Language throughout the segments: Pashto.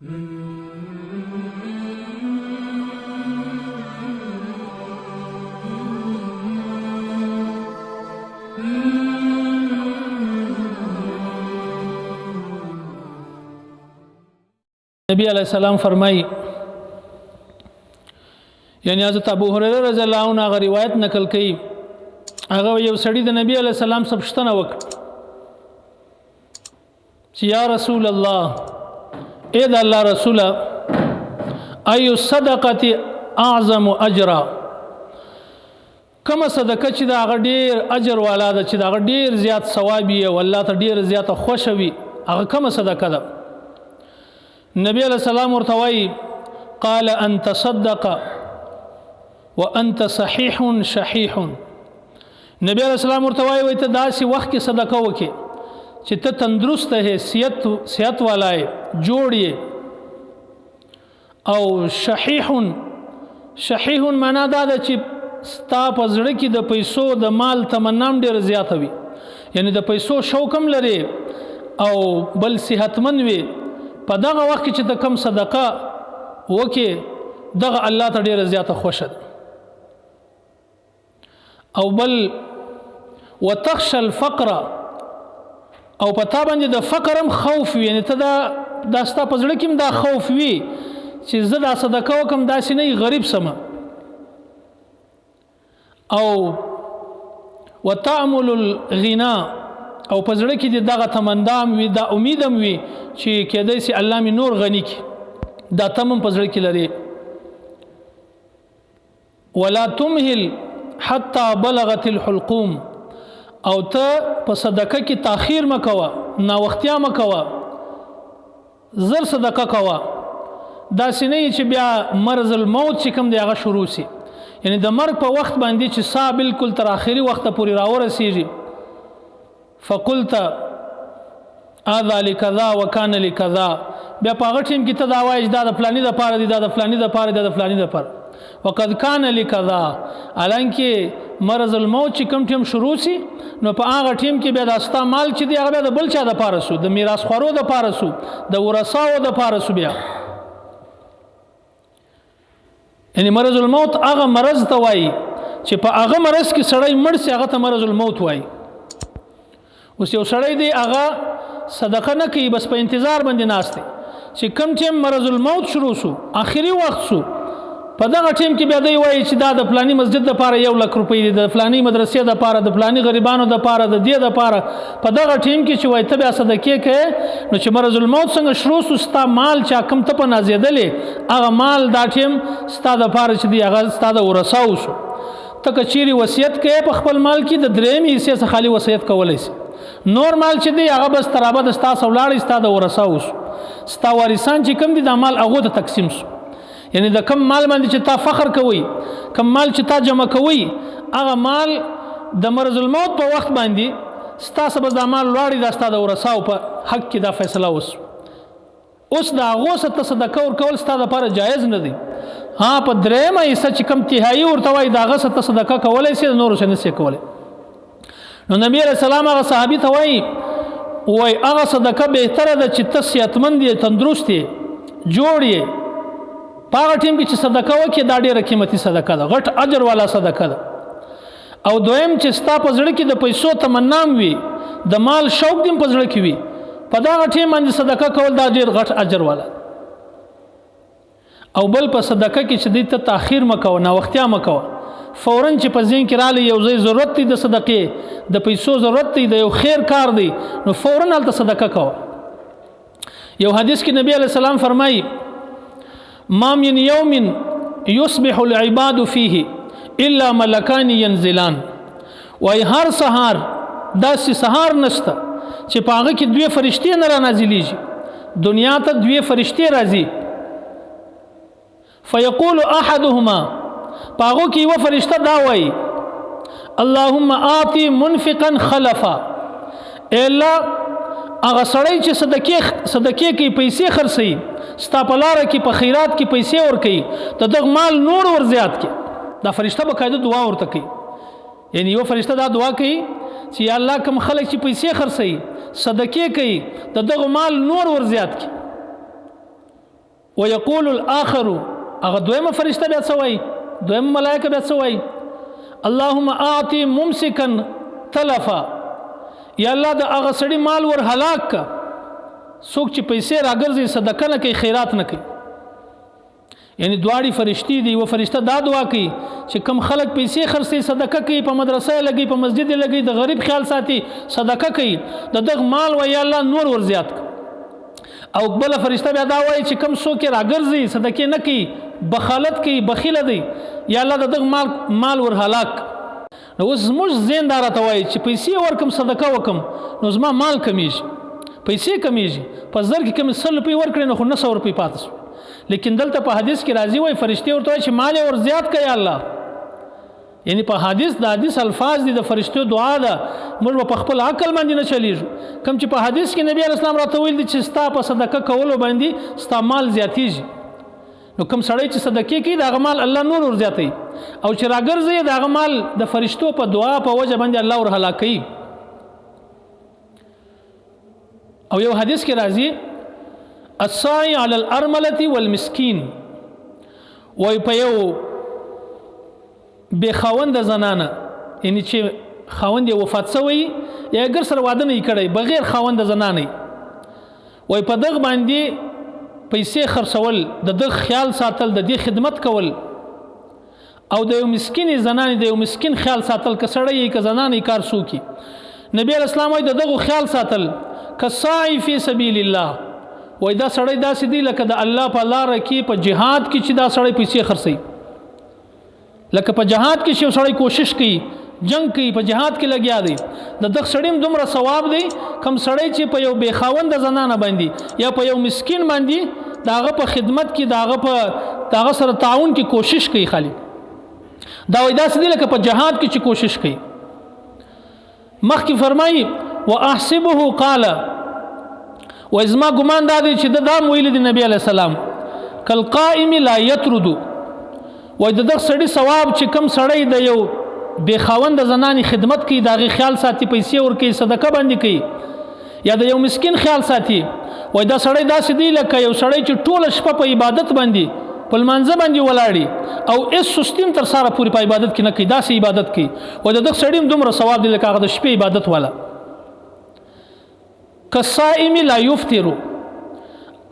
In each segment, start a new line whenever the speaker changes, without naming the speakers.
نبی علیہ السلام فرمائی، یعنی حضرت ابو هريره رضی الله عنه هغه روایت نقل کړي، هغه یو سړی د نبی علیہ السلام څخه پوښتنه وکړه چې یا رسول الله، اے د الله رسوله، اي صدقه اعظم اجرا، کومه صدقه چې دا هغه ډیر اجر والا ده، چې دا هغه ډیر زیات ثواب یې او الله ته ډیر زیاته خوښ وي، هغه کومه صدقه ده؟ نبی علیہ السلام ورته وایي، قال ان تصدق وانت صحیح شحیح. نبی علیہ السلام ورته وایي ته داسې وخت کې صدقه وکړې چې ته تندرست یې، صحت والا یې، جوړ یې، او شحیح معنا دا ده چې ستا په زړه کې د پیسو د مال تمنا هم ډېره زیاته وي، یعنی د پیسو شوق هم لرې او بل صحتمند وي. په دغه وخت کې چې ته کم صدقه وکې، دغه الله ته ډېره زیاته خوښه ده. او بل وتخشى الفقر، او په تا باندې د فقر هم خوف وي، یعنی ته دا ستا په زړه کې هم دا خوف وي چې زه دا صدقه وکم داسې نه غریب سمه. او وتعمل الغنا، او په زړه کې دغه تمنا هم وي، دا امید هم وي چې کېدای شي الله مې نور غني کړي، دا تمم په زړه کې لري. ولا تمهل حتى بلغت الحلقوم، او ته په صدقه کې تاخير مکوه، ناوختیا مکوه، زر صدقه کوه. دا سینې چې بیا مرض الموت چې کوم دی هغه شروع شي، یعنی د مرګ په وخت باندې چې سا بالکل تر اخري وخت پورې راورسیږي، فقلت هذا لكذا وكان لكذا، بیا په هغه ټیم کې ته دا وایې دا د فلاني دپاره دی، دا د فلاني دپاره دی، دا د فلاني دپاره، وقد كان لكذا، حالانکه مرض الموت چې کوم ټیم شروع شي نو په هغه ټیم کې بیا د ستا مال چې دی هغه بیا د بل چا دپاره سو، د میراث خورو دپاره سو، د ورثاو دپاره سو. بیا یعنی مرض الموت هغه مرض ته وایي چې په هغه مرض کې سړی مړ سي، هغه ته مرض الموت وایي. اوس یو سړی دی هغه صدقه نه کوي، بس په انتظار باندې ناست دی چې کوم ټیم مرض الموت شروع سو، آخري وخت سو، په دغه ټیم کې بیا دی وایي چې دا د فلاني مسجد دپاره 1 لک روپۍ دی، د فلاني مدرسې دپاره، د فلاني غریبانو دپاره، د دې دپاره. په دغه ټیم کې چې وایي ته بیا صدقې کوې، نو چې مرض الموت څنګه شروع سو، ستا مال چې کوم ته په نازېدلې هغه مال دا ټیم ستا دپاره چې دی هغه ستا د ورثاو سو. ته که چیرې وصیت کوې په خپل مال کې، د درېیمې حصې څخه خالي وصیت کولی شي، نور مال چې دی هغه بس تر ابده ستا څخه ولاړی، ستا د ورثاو سو. ستا وارثان چې کوم دي دا مال هغو ته تقسیم سو، یعنی د کم مال باندې چې تا فخر کوي، کم مال چې تا جمع کوي، هغه مال د مرض الموت په وخت باندې ستا څخه بس دا مال ولاړی، دا ستا د ورثاو په حق کې دا فیصله وسو. اوس د هغو څخه ته صدقه ورکول ستا دپاره جایز نه دی. ها په درېیمه حصه چې کم تهایي ورته وایي د هغه څخه ته صدقه کولی شي، د نورو څه نشي کولی. نو نبی علیہ السلام هغه صحابي ته وایي هغه صدقه بهتره ده چې ته صحتمند یې، تندرست یې، جوړ یې، په هغه ټیم کې چې صدقه وکړې دا ډېره قیمتي صدقه ده، غټ اجر والا صدقه ده. او دویم چې ستا په زړه کې د پیسو تمنا وي، د مال شوق دې په زړه کې وي، په دغه ټیم باندې صدقه کول دا ډېر غټ اجر والا. او بل په صدقه کې چې دې ته تاخیر مکوه، ناوختیا مکوه، فوراً چې په ذهن کې رالی یو ځای ضرورت دی د صدقې، د پیسو ضرورت دی، د یو خیر کار دی، نو فوراً هلته صدقه کوه. یو حدیث کې نبی علیہ السلام فرمایي، ما من يوم يصبح العباد فيه الا ملكان ينزلان، وای هر سهار داسې سهار نشته چې په هغه کې 2 فرشتې نه را نازلېږي، دنیا ته 2 فرشتې راځي. فيقول احدهما، په هغو کې یوه فرشته دا وایي، اللهم آتی منفقا خلفا، اے الله هغه سړی چې صدقې کوي، پیسې خرڅوي، ستا په لاره کې په خیرات کې پیسې ورکوي، د دغه مال نور ور زیات کړي. دا فرشته باقاعده دعا ورته کوي، یعنی یو فرشته دا دعا کوي چې یا الله کوم خلک چې پیسې خرڅوي، صدقې کوي، د دغه مال نور ور زیات کړي. ويقول الاخر هغه دویمه فرشته بیا څه وایي دویمه ملائکه بیا څه وایي اللهم اعطي ممسكا تلفا یا الله د هغه سړي مال ور هلاک کا څوک چې پیسې راګرځي صدقه نه کوي خیرات نه کوي یعنی دواړي فرشتي دي و فرشته دا دعا کوي چې کم خلک پیسې خرڅي صدقه کوي په مدرسه لګي په مسجد لګي د غریب خیال ساتي صدقه کوي د دغه مال و یا الله نور ور زیات او بل فرشته بیا دا وایي چې کم څوک راګرځي صدقه نه کوي بخالت کوي بخیل دی یا الله د دغه مال ور هلاک نو اوس موږ زیندار ته وایي چې پیسې ورکم صدقه وکم نو زما مال کمیږي پیسې کمیږي په زر کې کم 100 روپۍ ورکړي نو خو 900 روپۍ پاتې شو لیکن دلته په حدیث کې راځي وای فرشتي ورته وایي چې مال ور زیات کوي الله یعنی په حدیث الفاظ دي د فرشتو دعا ده موږ په خپل عقل باندې نه چلیږو کم چې په حدیث کې نبی اسلام راته ویل دي چې ستا په صدقه کولو باندې ستا مال زیاتیږي نو کم سړی چې صدقه کوي دا مال الله نور ور زیاتوي او چې راګرځي دا مال د فرشتو په دعا په وجه باندې الله ور هلاکوي او یو حدیث کې راځي السعي على الارمله والمسكين وای په یو به خوند زنانه یعنی چې خوند وفات شوی یا اگر سره واده نه کړي بغیر خوند زنانه وای په دغه باندې پیسې خرڅول د دغه خیال ساتل د دې خدمت کول او د یو مسکین زنانه د یو مسکین خیال ساتل کسړی ک زنانه کار سو کی نبی اسلام وای د دغه خیال ساتل کسائی فی سبیل الله وای دا سړی داسې دی لکه د الله په لار کې په جهاد کې چې دا سړی پیسې خرڅي لکه په جهاد کې چې سړی کوشش کوي جنگ کوي په جهاد کې لګیا دی د دغه سړی دومره ثواب دی کم سړی چې په یو بے خاوند زنانه باندې یا په یو مسکین باندې داغه په خدمت کې داغه سره تعاون کې کوشش کوي خالی دا وای داسې دی لکه په جهاد کې چې کوشش کوي مخکې فرمایي واحسبه قال و ازما ګمان دا دی چې د دام ویل دی نبی علی السلام کل قائم لا يطرد و د دغه سړی ثواب چې کم سړی د یو بے خاوند زنانی خدمت کوي داغه خیال ساتي پیسې ور کوي صدقه باندې کوي یا د یو مسکین خیال ساتي و دا سړی داسې دی لکه یو سړی چې ټول شپه په عبادت باندې په لمانځه باندې ولاړی او اس سستیم تر سره پوری په عبادت کې نه کوي داسې عبادت کوي و د دغه سړی دومره ثواب دی لکه هغه د شپې عبادت والا کصائم لا یفطر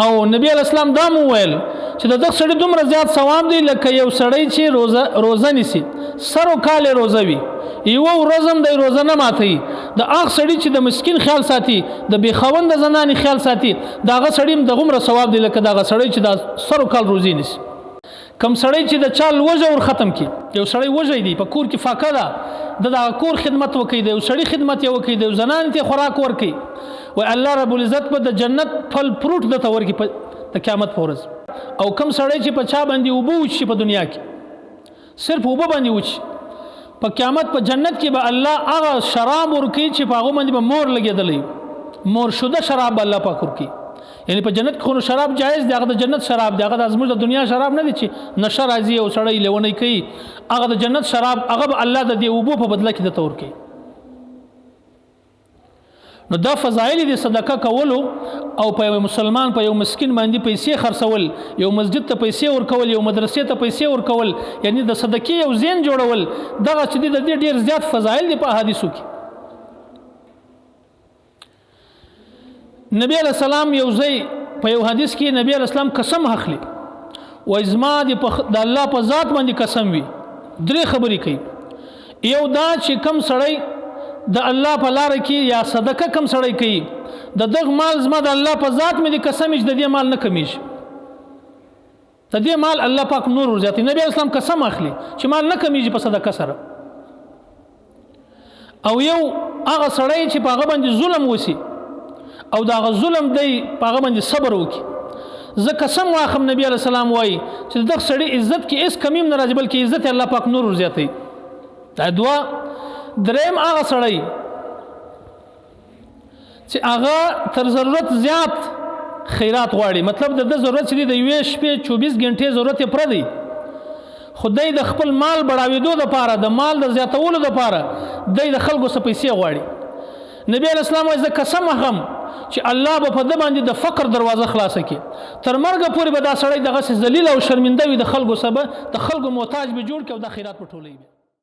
او نبی اسلام دا مو ویل چې د دغه سړی دومره زیات ثواب دی لکه یو سړی چې روزه نیسي سر او کال روزه وي یو ورځم د روزه نه ماتي د هغه سړی چې د مسکین خیال ساتي د بے خوند زنانې خیال ساتي داغه سړی د غمره ثواب دی لکه داغه سړی چې د سر او کال روزي نیسي کم سړی چې د چال وجه ور ختم کی یو سړی وجه دی په کور کې فاقه ده د کور خدمت وکي د سړی خدمت یې وکي د زنان ته خوراک ورکي و الله رب العزت په د جنت فل فروټ د تور کې په قیامت پورز او کم سړی چې په چا باندې وبو شي په دنیا کې صرف وبو باندې وچ په قیامت په جنت کې به الله هغه شراب ورکي چې په هغه باندې به مور لګیدلې مور شوده شراب الله پاک ورکي یعنی په جنت کې خو شراب جایز دی هغه د جنت شراب دی هغه د ازموږ د دنیا شراب نه دی چې نشه راځي او سړی لیونی کوي هغه د جنت شراب هغه الله د دې وبو په بدله کې د تور کوي نو دا فضایل دي صدقه کولو او په مسلمان په یو مسکین باندې پیسې خرڅول یو مسجد ته پیسې ورکول یو مدرسې ته پیسې ورکول یعنی د صدقې یو زین جوړول دغه چې د ډیر زیات فضایل دي په حدیثو کې نبی علیہ السلام یو ځای په یو حدیث کې نبی علیہ السلام قسم اخلي و ازما د الله په ذات باندې قسم وي درې خبرې کوي یو دا چې کم سړی د الله په لار کې یا صدقه کم سړی کوي د دغه مال زما د الله په ذات مې د قسم چې د دې مال نه کمیږي د دې مال الله پاک نور ورزياتي نبی اسلام قسم اخلي چې مال نه کمیږي په صدقه سره او یو هغه سړی چې په هغه باندې ظلم وسی او دا هغه ظلم دی په هغه باندې صبر وکي زه قسم واخم نبی علیہ السلام وای چې دغه سړی عزت کې اس کمیم نه راځي بلکې عزت الله پاک نور ورزياتي دا دوا دریم هغه سړی چې هغه تر ضرورت زیات خیرات غواړي مطلب د ضرورت چې د یوې شپې 24 غنټې ضرورت یې پر دی خدای د خپل مال بڑاویدو د پاره د مال د زیاتولو د پاره د خلکو څخه پیسې غواړي نبی اسلام وایي زه قسم اخم چې الله به په ده باندې د فقر دروازه خلاصه کړي. تر مرګه پورې به دا سړی دغسې ذلیل او شرمنده وي، د خلکو محتاج به جوړ کړي او د خیرات په ټولوي.